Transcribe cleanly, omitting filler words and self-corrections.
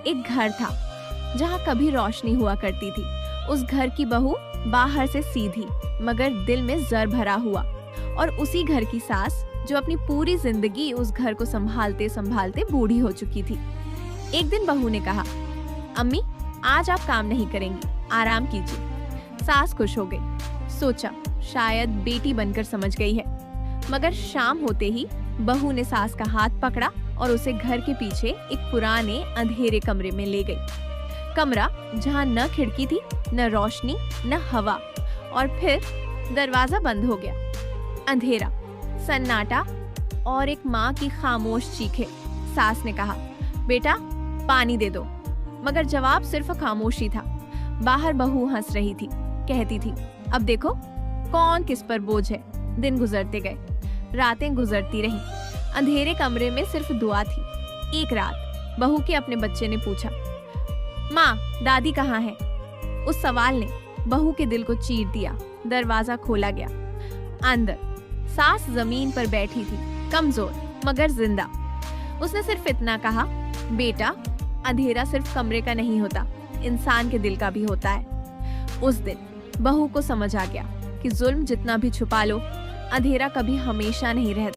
एक घर था जहाँ कभी रोशनी हुआ करती थी। उस घर की बहू बाहर से सीधी मगर दिल में जर भरा हुआ, और उसी घर की सास जो अपनी पूरी जिंदगी उस घर को संभालते संभालते बूढ़ी हो चुकी थी। एक दिन बहू ने कहा, अम्मी आज आप काम नहीं करेंगी, आराम कीजिए। सास खुश हो गई, सोचा शायद बेटी बनकर समझ गई है। मगर शाम होते ही बहू ने सास का हाथ पकड़ा और उसे घर के पीछे एक पुराने अंधेरे कमरे में ले गई। कमरा जहाँ न खिड़की थी, न रोशनी, न हवा, और फिर दरवाजा बंद हो गया। अंधेरा, सन्नाटा और एक माँ की खामोश चीखें। सास ने कहा, बेटा पानी दे दो, मगर जवाब सिर्फ खामोशी था। बाहर बहू हंस रही थी, कहती थी, अब देखो कौन किस पर बोझ है। दिन गुजरते गए, रातें गुजरती रहीं। अंधेरे कमरे में सिर्फ दुआ थी। एक रात बहू के अपने बच्चे ने पूछा, माँ दादी कहाँ है? उस सवाल ने बहू के दिल को चीर दिया। दरवाजा खोला गया। अंदर सास जमीन पर बैठी थी, कमजोर मगर जिंदा। उसने सिर्फ इतना कहा, बेटा अंधेरा सिर्फ कमरे का नहीं होता, इंसान के दिल का भी होता है। उस दिन बहू को समझ आ गया कि जुल्म जितना भी छुपा लो, अंधेरा कभी हमेशा नहीं रहता।